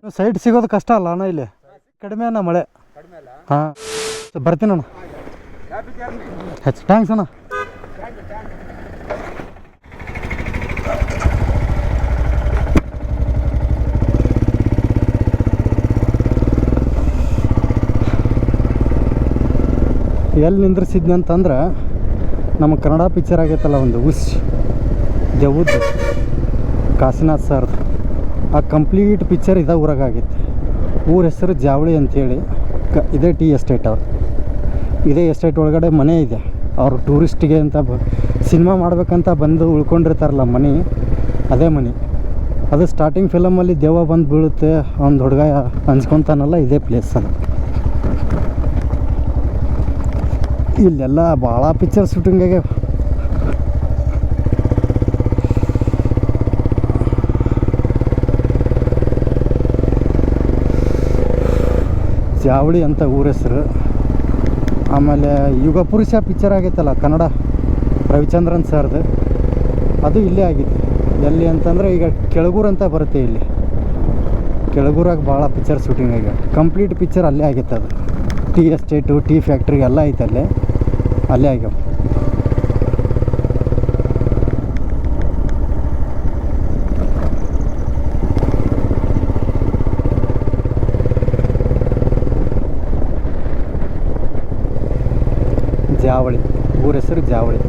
Site ಸಿಗೋದು ಕಷ್ಟ ಅಲ್ಲ ಅಣ್ಣ, ಇಲ್ಲಿ ಕಡಿಮೆ ಅಣ್ಣ ಮಳೆ. ಹಾಂ ಬರ್ತೀನಿ ಅಣ್ಣ. ಹೆಚ್ಚು ಥ್ಯಾಂಕ್ಸ್ ಅಣ್ಣ. ಎಲ್ಲಿ ನಿಂದ್ರಿಸಿದ್ನಿ ಅಂತಂದ್ರೆ ನಮ್ಮ ಕನ್ನಡ ಪಿಕ್ಚರ್ ಆಗೈತಲ್ಲ ಒಂದು ಉಸ್ ದೇವುದ್ದು ಕಾಶಿನಾಥ್ ಸರ್ದು, ಆ ಕಂಪ್ಲೀಟ್ ಪಿಕ್ಚರ್ ಇದೇ ಊರಾಗ ಆಗೈತೆ. ಊರ ಹೆಸರು ಜಾವಳಿ ಅಂಥೇಳಿ. ಇದೇ ಟೀ ಎಸ್ಟೇಟ್ ಅವ್ರು. ಇದೇ ಎಸ್ಟೇಟ್ ಒಳಗಡೆ ಮನೆ ಇದೆ. ಅವರು ಟೂರಿಸ್ಟಿಗೆ ಅಂತ ಸಿನಿಮಾ ಮಾಡ್ಬೇಕಂತ ಬಂದು ಉಳ್ಕೊಂಡಿರ್ತಾರಲ್ಲ ಮನೆ, ಅದೇ ಮನೆ. ಅದು ಸ್ಟಾರ್ಟಿಂಗ್ ಫಿಲಮಲ್ಲಿ ದೆವ್ವ ಬಂದು ಬೀಳುತ್ತೆ, ಒಂದು ಹುಡುಗ ಅನ್ಸ್ಕೊತಾನಲ್ಲ, ಇದೇ ಪ್ಲೇಸ್ ಅದು. ಇಲ್ಲೆಲ್ಲ ಭಾಳ ಪಿಕ್ಚರ್ ಶೂಟಿಂಗ್ ಆಗ್ಯಾವ. ಜಾವಳಿ ಅಂತ ಊರ ಹೆಸರು. ಆಮೇಲೆ ಯುಗ ಪುರುಷ ಪಿಕ್ಚರ್ ಆಗೈತಲ್ಲ ಕನ್ನಡ, ರವಿಚಂದ್ರನ್ ಸರ್ದು, ಅದು ಇಲ್ಲೇ ಆಗಿದೆ. ಎಲ್ಲಿ ಅಂತಂದರೆ ಈಗ ಕೆಳಗೂರು ಅಂತ ಬರುತ್ತೆ. ಇಲ್ಲಿ ಕೆಳಗೂರಾಗ ಭಾಳ ಪಿಕ್ಚರ್ ಶೂಟಿಂಗ್ ಆಗ್ಯಾವ. ಕಂಪ್ಲೀಟ್ ಪಿಕ್ಚರ್ ಅಲ್ಲೇ ಆಗೈತೆ. ಅದು ಟೀ ಎಸ್ಟೇಟು, ಟೀ ಫ್ಯಾಕ್ಟ್ರಿ ಎಲ್ಲ ಐತೆ ಅಲ್ಲೇ ಆಗ್ಯಾವ. ಜಾವಳಿ ಊರ ಹೆಸರು ಜಾವಳಿ.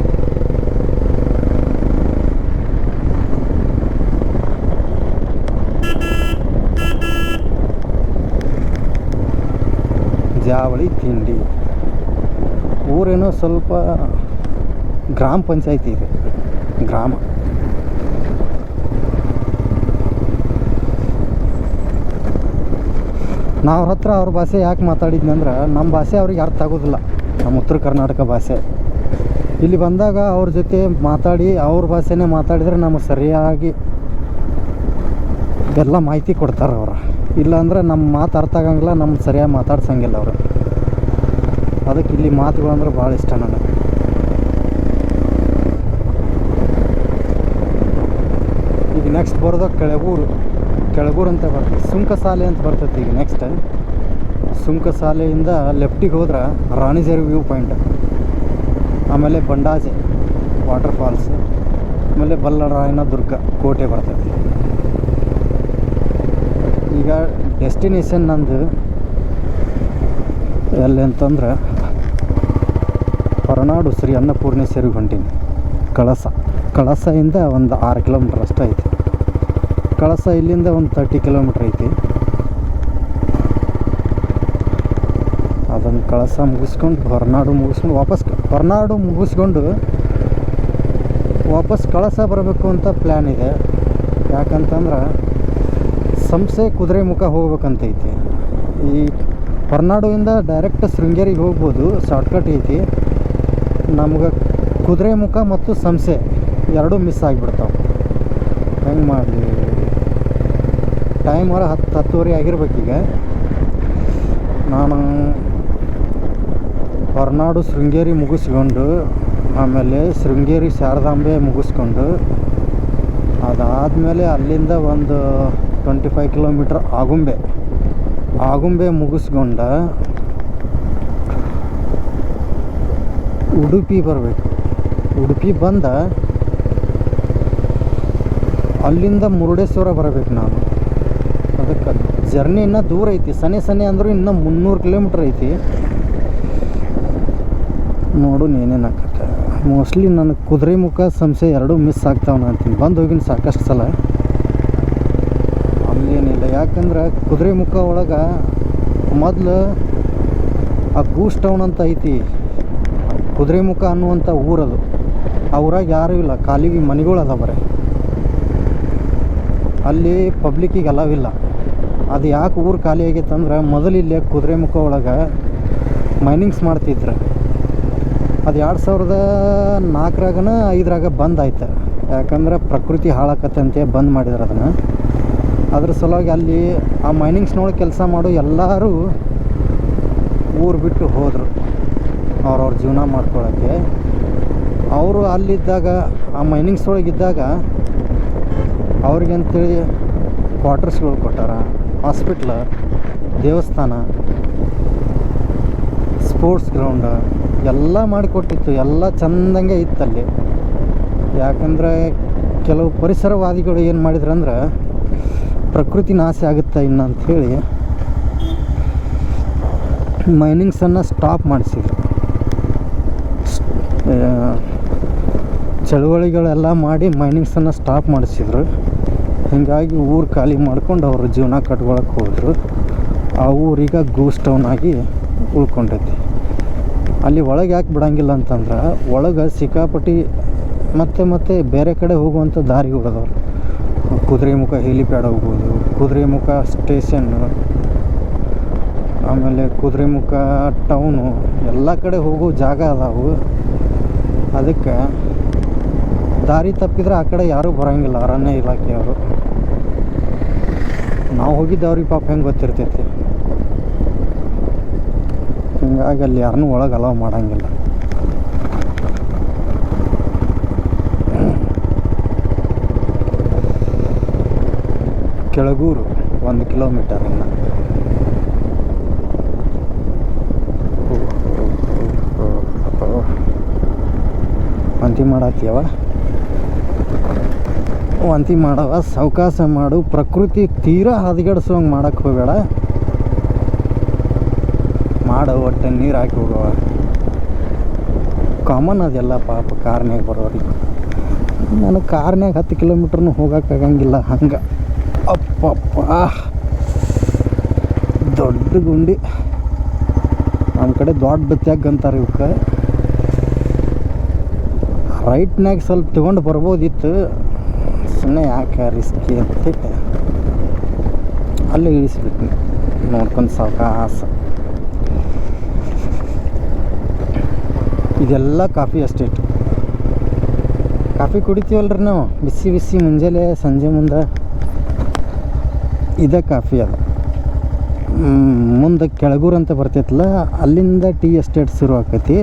ಜಾವಳಿ ತಿಂಡಿ ಊರೇನೋ ಸ್ವಲ್ಪ ಗ್ರಾಮ ಪಂಚಾಯತಿ ಇದೆ, ಗ್ರಾಮ. ನಾವು ಹತ್ರ ಅವ್ರ ಭಾಷೆ ಯಾಕೆ ಮಾತಾಡಿದ್ನಂದ್ರೆ ನಮ್ಮ ಭಾಷೆ ಅವ್ರಿಗೆ ಅರ್ಥ ಆಗೋದಿಲ್ಲ, ನಮ್ಮ ಉತ್ತರ ಕರ್ನಾಟಕ ಭಾಷೆ. ಇಲ್ಲಿ ಬಂದಾಗ ಅವ್ರ ಜೊತೆ ಮಾತಾಡಿ ಅವ್ರ ಭಾಷೆನೇ ಮಾತಾಡಿದರೆ ನಮಗೆ ಸರಿಯಾಗಿ ಎಲ್ಲ ಮಾಹಿತಿ ಕೊಡ್ತಾರೆ ಅವರು. ಇಲ್ಲಾಂದ್ರೆ ನಮ್ಮ ಮಾತು ಅರ್ಥ ಆಗಂಗಿಲ್ಲ, ನಮ್ಮ ಸರಿಯಾಗಿ ಮಾತಾಡ್ಸಂಗಿಲ್ಲ ಅವರು. ಅದಕ್ಕೆ ಇಲ್ಲಿ ಮಾತುಗಳು ಅಂದ್ರೆ ಭಾಳ ಇಷ್ಟ ನನಗೆ. ಈಗ ನೆಕ್ಸ್ಟ್ ಬರೋದು ಕೆಳಗೂರು ಅಂತ ಬರ್ತದೆ. ಸುಂಕಸಾಲೆ ಅಂತ ಬರ್ತೈತಿ. ಈಗ ನೆಕ್ಸ್ಟ್ ಸುಂಕಸಾಲೆಯಿಂದ ಲೆಫ್ಟಿಗೆ ಹೋದ್ರೆ ರಾಣಿಜೇರಿ ವ್ಯೂ ಪಾಯಿಂಟ್, ಆಮೇಲೆ ಬಂಡಾಜೆ ವಾಟರ್ ಫಾಲ್ಸ್, ಆಮೇಲೆ ಬಲ್ಲರಾಯನ ದುರ್ಗ ಕೋಟೆ ಬರ್ತೈತಿ. ಈಗ ಡೆಸ್ಟಿನೇಷನ್ ನಂದು ಎಲ್ಲಿ ಅಂತಂದ್ರೆ ಹೊರನಾಡು ಶ್ರೀ ಅನ್ನಪೂರ್ಣೇಶ್ವರಿಗೆ ಹೊಂಟೀನಿ. ಕಳಸದಿಂದ ಒಂದು 6 ಕಿಲೋಮೀಟ್ರ್ ಅಷ್ಟೇ ಐತಿ. ಕಳಸ ಇಲ್ಲಿಂದ ಒಂದು 30 ಕಿಲೋಮೀಟ್ರ್ ಐತಿ. ಅದನ್ನು ಕಳಸ ಮುಗಿಸ್ಕೊಂಡು ಹೊರನಾಡು ಮುಗಿಸ್ಕೊಂಡು ವಾಪಸ್ ಕಳಸ ಬರಬೇಕು ಅಂತ ಪ್ಲ್ಯಾನ್ ಇದೆ. ಯಾಕಂತಂದ್ರೆ ಸಂಸೆ ಕುದುರೆಮುಖ ಹೋಗ್ಬೇಕಂತೈತಿ. ಈ ಹೊರನಾಡುವಿಂದ ಡೈರೆಕ್ಟ್ ಶೃಂಗೇರಿಗೆ ಹೋಗ್ಬೋದು, ಶಾರ್ಟ್ಕಟ್ ಐತಿ. ನಮ್ಗೆ ಕುದುರೆಮುಖ ಮತ್ತು ಸಂಸೆ ಎರಡೂ ಮಿಸ್ ಆಗಿಬಿಡ್ತಾವೆ. ಹೆಂಗೆ ಮಾಡಲಿ? ಟೈಮ್ 10:10 ಆಗಿರ್ಬೇಕೀಗ. ನಾನು ಹೊರನಾಡು ಶೃಂಗೇರಿ ಮುಗಿಸ್ಕೊಂಡು, ಆಮೇಲೆ ಶೃಂಗೇರಿ ಶಾರದಾಂಬೆ ಮುಗಿಸ್ಕೊಂಡು, ಅದಾದಮೇಲೆ ಅಲ್ಲಿಂದ ಒಂದು 25 ಕಿಲೋಮೀಟ್ರ್ ಆಗುಂಬೆ ಮುಗಿಸ್ಕೊಂಡ ಉಡುಪಿ ಬರಬೇಕು. ಉಡುಪಿ ಬಂದ ಅಲ್ಲಿಂದ ಮುರುಡೇಶ್ವರ ಬರಬೇಕು ನಾನು. ಅದಕ್ಕೆ ಜರ್ನಿ ಇನ್ನೂ ದೂರ ಐತಿ. ಸನೆ ಅಂದರೂ ಇನ್ನೂ 300 ಕಿಲೋಮೀಟ್ರ್ ಐತಿ. ನೋಡು ಏನೇನು ಆಕತ್ತೆ. ಮೋಸ್ಟ್ಲಿ ನನಗೆ ಕುದುರೆಮುಖ ಸಂಸೆ ಎರಡೂ ಮಿಸ್ ಆಗ್ತಾವೆ ಅಂತೀನಿ. ಬಂದು ಹೋಗಿನ ಸಾಕಷ್ಟು ಸಲ. ಅಲ್ಲೇನಿಲ್ಲ, ಯಾಕಂದ್ರೆ ಕುದುರೆಮುಖ ಒಳಗೆ ಮೊದಲು ಆ ಗೂಸ್ ಟೌನ್ ಅಂತ ಐತಿ. ಕುದುರೆಮುಖ ಅನ್ನುವಂಥ ಊರದು. ಆ ಊರಾಗ ಯಾರೂ ಇಲ್ಲ, ಖಾಲಿ ಮನೆಗಳು ಅದ ಬರೀ. ಅಲ್ಲಿ ಪಬ್ಲಿಕ್ಕಿಗೆ ಅಲಾವಿಲ್ಲ. ಅದು ಯಾಕೆ ಊರು ಖಾಲಿ ಆಗೈತೆ ಅಂದ್ರೆ, ಮೊದಲು ಇಲ್ಲೇ ಕುದುರೆಮುಖ ಒಳಗೆ ಮೈನಿಂಗ್ಸ್ ಮಾಡ್ತಿದ್ರು. ಅದು 2004 5 ಬಂದಾಯ್ತು. ಯಾಕಂದ್ರೆ ಪ್ರಕೃತಿ ಹಾಳಾಕತ್ತಂತೆ ಬಂದ್ ಮಾಡಿದ್ರು ಅದನ್ನು. ಅದ್ರ ಸಲುವಾಗಿ ಅಲ್ಲಿ ಆ ಮೈನಿಂಗ್ಸ್ನೊಳಗೆ ಕೆಲಸ ಮಾಡೋ ಎಲ್ಲರೂ ಊರು ಬಿಟ್ಟು ಹೋದರು ಅವ್ರವ್ರ ಜೀವನ ಮಾಡ್ಕೊಳ್ಳೋಕ್ಕೆ. ಅವರು ಅಲ್ಲಿದ್ದಾಗ, ಆ ಮೈನಿಂಗ್ಸ್ ಒಳಗಿದ್ದಾಗ ಅವ್ರಿಗಂತೇಳಿ ಕ್ವಾರ್ಟರ್ಸ್ಗಳು ಕೊಟ್ಟಾರ. ಹಾಸ್ಪಿಟ್ಲ, ದೇವಸ್ಥಾನ, ಸ್ಪೋರ್ಟ್ಸ್ ಗ್ರೌಂಡ್ ಎಲ್ಲ ಮಾಡಿಕೊಟ್ಟಿತ್ತು. ಎಲ್ಲ ಚೆಂದಂಗೆ ಇತ್ತಲ್ಲಿ. ಯಾಕಂದರೆ ಕೆಲವು ಪರಿಸರವಾದಿಗಳು ಏನು ಮಾಡಿದ್ರಂದ್ರೆ ಪ್ರಕೃತಿ ನಾಶ ಆಗುತ್ತೆ ಇನ್ನು ಅಂಥೇಳಿ ಮೈನಿಂಗ್ಸನ್ನು ಸ್ಟಾಪ್ ಮಾಡಿಸಿದ್ರು. ಚಳುವಳಿಗಳೆಲ್ಲ ಮಾಡಿ ಮೈನಿಂಗ್ಸನ್ನು ಸ್ಟಾಪ್ ಮಾಡಿಸಿದ್ರು. ಹೀಗಾಗಿ ಊರು ಖಾಲಿ ಮಾಡ್ಕೊಂಡು ಅವರು ಜೀವನ ಕಟ್ಕೊಳಕ್ಕೆ ಹೋದರು. ಆ ಊರೀಗ ಗೂಸ್ಟ್ ಟೌನ್ ಆಗಿ ಉಳ್ಕೊಂಡೈತಿ. ಅಲ್ಲಿ ಒಳಗೆ ಯಾಕೆ ಬಿಡೋಂಗಿಲ್ಲ ಅಂತಂದ್ರೆ ಒಳಗೆ ಸಿಕ್ಕಾಪಟ್ಟಿ ಮತ್ತೆ ಬೇರೆ ಕಡೆ ಹೋಗುವಂಥ ದಾರಿಗಳದವ್ರು. ಕುದುರೆಮುಖ ಹೆಲಿಪ್ಯಾಡ್ ಹೋಗ್ಬೋದು, ಕುದುರೆಮುಖ ಸ್ಟೇಷನ್ನು, ಆಮೇಲೆ ಕುದುರೆಮುಖ ಟೌನು, ಎಲ್ಲ ಕಡೆ ಹೋಗೋ ಜಾಗ ಅದಾವು. ಅದಕ್ಕೆ ದಾರಿ ತಪ್ಪಿದ್ರೆ ಆ ಕಡೆ ಯಾರೂ ಬರೋಂಗಿಲ್ಲ, ಅರಣ್ಯ ಇಲಾಖೆಯವರು. ನಾವು ಹೋಗಿದ್ದು ಅವ್ರಿಗೆ ಪಾಪ ಹೆಂಗೆ ಗೊತ್ತಿರ್ತೈತಿ. ಹಿಂಗಾಗಿ ಅಲ್ಲಿ ಯಾರನ್ನೂ ಒಳಗೆ ಅಲೌ ಮಾಡೋಂಗಿಲ್ಲ. ಕೆಳಗೂರು 1 ಕಿಲೋಮೀಟರ್ ಇನ್ನು. ವಾಂತಿ ಮಾಡತ್ತೀಯವ, ವಾಂತಿ ಮಾಡವ, ಸಾವಕಾಶ ಮಾಡು. ಪ್ರಕೃತಿ ತೀರಾ ಹದಗೆಡ್ಸೋಂಗೆ ಮಾಡೋಕ್ಕೆ ಹೋಗಬೇಡ. ಮಾಡು, ಒಟ್ಟೆ ನೀರು ಹಾಕಿ ಹೋಗವ. ಕಾಮನ್ ಅದೆಲ್ಲ ಪಾಪ ಕಾರ್ನ್ಯಾಗ ಬರೋರಿಗೆ. ನನಗೆ ಕಾರ್ನ್ಯಾಗ 10 ಕಿಲೋಮೀಟ್ರ್ನೂ ಹೋಗೋಕ್ಕಾಗಂಗಿಲ್ಲ. ಹಂಗೆ ಅಪ್ಪಪ್ಪ ದೊಡ್ಡ ಗುಂಡಿ. ನಮ್ಮ ಕಡೆ ದೊಡ್ಡ ತ್ಯಾಗ್ ಅಂತಾರೆ ಇವಕ್ಕೆ. ರೈಟ್ನಾಗ ಸ್ವಲ್ಪ ತೊಗೊಂಡು ಬರ್ಬೋದಿತ್ತು, ಸುಮ್ಮನೆ ಯಾಕೆ ರಿಸ್ಕಿ ಅಂತ ಅಲ್ಲಿ ಇಳಿಸ್ಬಿಟ್ಟು ನೋಡ್ಕೊಂಡು ಸಾವಕಾಶ. ಇದೆಲ್ಲ ಕಾಫಿ ಎಸ್ಟೇಟ್. ಕಾಫಿ ಕುಡಿತೀವಲ್ರಿ ನಾವು, ಬಿಸಿ ಬಿಸಿ ಮುಂಜಾನೆ ಸಂಜೆ ಮುಂದೆ. ಇದೇ ಕಾಫಿ ಅದು. ಮುಂದೆ ಕೆಳಗೂರು ಅಂತ ಬರ್ತೈತಲ್ಲ, ಅಲ್ಲಿಂದ ಟೀ ಎಸ್ಟೇಟ್ ಶುರು ಆಕೈತಿ.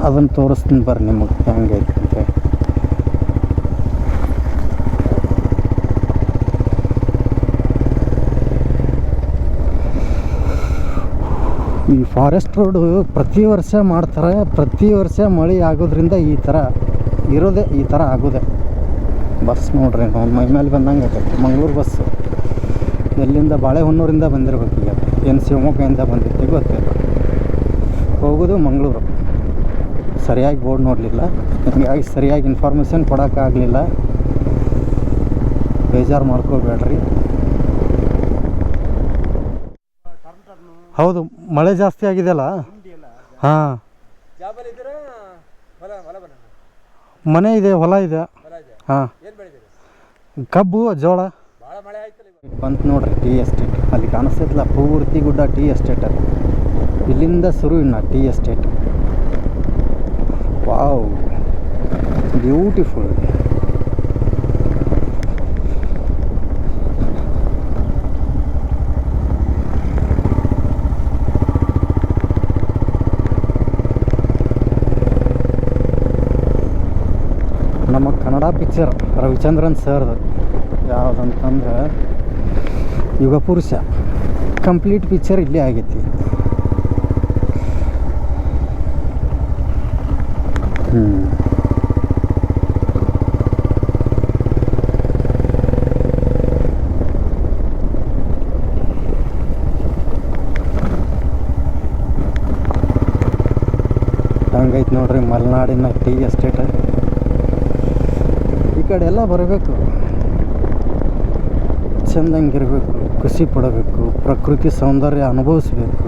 ಅದನ್ನು ತೋರಿಸ್ತೀನಿ ಬರ್ರಿ ನಿಮಗೆ ಹೆಂಗೈತಿ ಅಂತ. ಈ ಫಾರೆಸ್ಟ್ ರೋಡು ಪ್ರತಿ ವರ್ಷ ಮಾಡ್ತಾರೆ. ಪ್ರತಿ ವರ್ಷ ಮಳೆ ಆಗೋದ್ರಿಂದ ಈ ಥರ ಇರೋದೇ, ಈ ಥರ ಆಗೋದೆ. ಬಸ್ ನೋಡ್ರಿ ನಾವು ಮೈ ಮೇಲೆ ಬಂದಂಗೆ ಆಗೈತೆ. ಮಂಗಳೂರು ಬಸ್ಸು ಎಲ್ಲಿಂದ, ಬಾಳೆಹೊನ್ನೂರಿಂದ ಬಂದಿರ್ಬೇಕು. ಈಗ ಏನು ಶಿವಮೊಗ್ಗದಿಂದ ಬಂದಿರ್ತೀವಿ ಗೊತ್ತಿಲ್ಲ. ಹೋಗೋದು ಮಂಗಳೂರು. ಸರಿಯಾಗಿ ಬೋರ್ಡ್ ನೋಡಲಿಲ್ಲ, ಹೀಗಾಗಿ ಸರಿಯಾಗಿ ಇನ್ಫಾರ್ಮೇಷನ್ ಕೊಡೋಕ್ಕಾಗಲಿಲ್ಲ. ಬೇಜಾರು ಮಾಡ್ಕೋಬೇಡ್ರಿ. ಹೌದು, ಮಳೆ ಜಾಸ್ತಿ ಆಗಿದೆಯಲ್ಲ. ಹಾಂ, ಮನೆ ಇದೆ, ಹೊಲ ಇದೆ. ಹಾಂ, ಕಬ್ಬು, ಜೋಳ ಬಂತು ನೋಡ್ರಿ. ಟೀ ಎಸ್ಟೇಟ್ ಅಲ್ಲಿ ಕಾಣಿಸ್ತೈತಲ್ಲ, ಪೂರ್ತಿ ಗುಡ್ಡ ಟೀ ಎಸ್ಟೇಟ್. ಇಲ್ಲಿಂದ ಶುರು ಇನ್ನು ಟೀ ಎಸ್ಟೇಟ್. Wow, beautiful. ನಮ್ಮ ಕನ್ನಡ ಪಿಕ್ಚರ್ ರವಿಚಂದ್ರನ್ ಸರ್ದು ಯಾವುದಂತಂದ್ರೆ ಯುಗಪುರುಷ. ಕಂಪ್ಲೀಟ್ ಪಿಕ್ಚರ್ ಇಲ್ಲೇ ಆಗೈತಿ. ಹಂಗೈತೆ ನೋಡ್ರಿ ಮಲೆನಾಡಿನ ಟೀ ಎಸ್ಟೇಟ್. ಈ ಕಡೆ ಎಲ್ಲ ಬರಬೇಕು, ಚೆಂದಂಗಿರಬೇಕು, ಖುಷಿ ಪಡಬೇಕು, ಪ್ರಕೃತಿ ಸೌಂದರ್ಯ ಅನುಭವಿಸ್ಬೇಕು.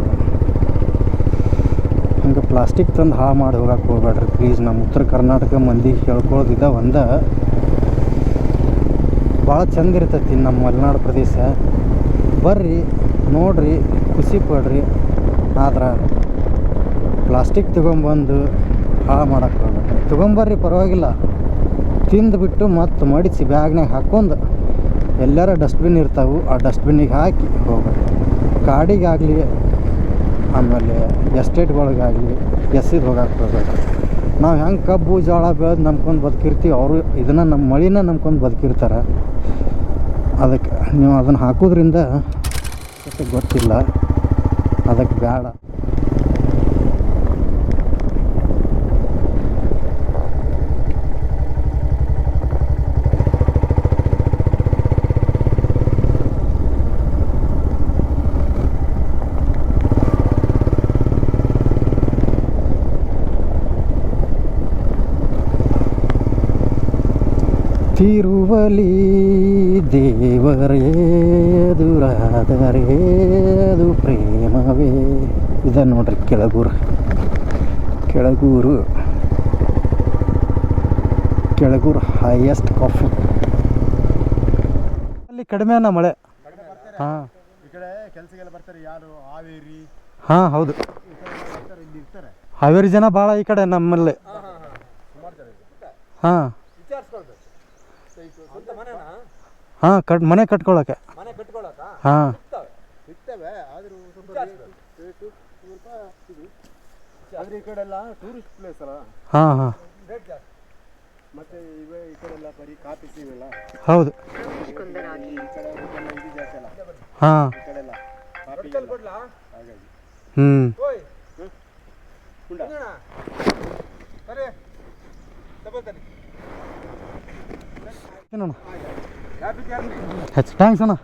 ಹಂಗೆ ಪ್ಲಾಸ್ಟಿಕ್ ತಂದು ಹಾಳು ಮಾಡಿ ಹೋಗಕ್ಕೆ ಹೋಗ್ಬೇಡ್ರಿ ಪ್ಲೀಸ್. ನಮ್ಮ ಉತ್ತರ ಕರ್ನಾಟಕ ಮಂದಿಗೆ ಹೇಳ್ಕೊಳ್ಳೋದಿದೆ ಒಂದು, ಭಾಳ ಚಂದ ಇರ್ತೈತಿ ನಮ್ಮ ಮಲೆನಾಡು ಪ್ರದೇಶ. ಬರ್ರಿ ನೋಡ್ರಿ, ಖುಷಿ ಪಡ್ರಿ. ಆದ್ರೆ ಪ್ಲಾಸ್ಟಿಕ್ ತೊಗೊಂಬಂದು ಹಾಳು ಮಾಡಕ್ಕೆ ಹೋಗ್ಬೇಡ್ರಿ. ತೊಗೊಂಬರ್ರಿ ಪರವಾಗಿಲ್ಲ, ತಿಂದುಬಿಟ್ಟು ಮತ್ತು ಮಡಿಸಿ ಬ್ಯಾಗ್ನಾಗ ಹಾಕ್ಕೊಂಡು ಎಲ್ಲರ ಡಸ್ಟ್ಬಿನ್ ಇರ್ತಾವೆ, ಆ ಡಸ್ಟ್ಬಿನ್ನಿಗೆ ಹಾಕಿ ಹೋಗ್ಬೇಕು. ಕಾಡಿಗಾಗಲಿ ಆಮೇಲೆ ಎಸ್ಟೇಟ್ಗಳಿಗಾಗಲಿ ಎಸಿದು ಹೋಗಕ್ಕೆ ಹೋಗ್ಬೇಕು. ನಾವು ಹೆಂಗೆ ಕಬ್ಬು ಜೋಳ ಬೆಳೆದು ನಂಬ್ಕೊಂಡು ಬದುಕಿರ್ತೀವಿ, ಅವರು ಇದನ್ನು ನಮ್ಮ ಮಳಿನ ನಂಬ್ಕೊಂಡು ಬದುಕಿರ್ತಾರೆ. ಅದಕ್ಕೆ ನೀವು ಅದನ್ನು ಹಾಕೋದ್ರಿಂದ ಅವಶ್ಯಕತೆ ಗೊತ್ತಿಲ್ಲ, ಅದಕ್ಕೆ ಬೇಡ. ತಿರುವಲಿ ದೇವರೇ ದುರಾದರೆ ಅದು ಪ್ರೇಮವೇ. ಇದೆ ನೋಡ್ರಿ ಕೆಳಗೂರು. Kelagur highest coffee. ಅಲ್ಲಿ ಕಡಿಮೆ ಅನ್ನ ಮಳೆ. ಹಾಂ, ಈ ಕಡೆ ಕೆಲಸಕ್ಕೆಲ್ಲ ಬರ್ತಾರೆ ಯಾರು, ಹಾವೇರಿ. ಹಾಂ ಹೌದು, ಇಲ್ಲಿ ಇರ್ತಾರೆ. ಹಾವೇರಿ ಜನ ಭಾಳ ಈ ಕಡೆ ನಮ್ಮಲ್ಲಿ. ಹಾಂ ಹಾಂ, ಮನೆ ಕಟ್ಕೊಳಕ್ಕೆ. ಹಾಂ ಸಿಗ್ತವೆ, ಆದರೂ ಸ್ವಲ್ಪ ರೇಟು ಸ್ವಲ್ಪ ಇದು. ಆದರೆ ಈ ಕಡೆ ಎಲ್ಲ ಟೂರಿಸ್ಟ್ ಪ್ಲೇಸ್ ಅಲ್ಲ. ಹಾಂ ಹಾಂ, ಮತ್ತೆ ಇವೇ ಈ ಕಡೆ ಎಲ್ಲ ಬರೀ ಕಾಫಿ ಸಿಗಲ್ಲ. ಹೌದು. ಈ ಕಡೆ ಎಲ್ಲ ಇದು ಜಾಸ್ತಿ ಅಲ್ಲ. ಹಾಂ, ಈ ಕಡೆ ಎಲ್ಲ ಕಾಫಿ ಹಾಗಾಗಿ. ಏನಣ್ಣ ಹೆಚ್ಚು ಥ್ಯಾಂಕ್ಸ್ ಅಣ್ಣ.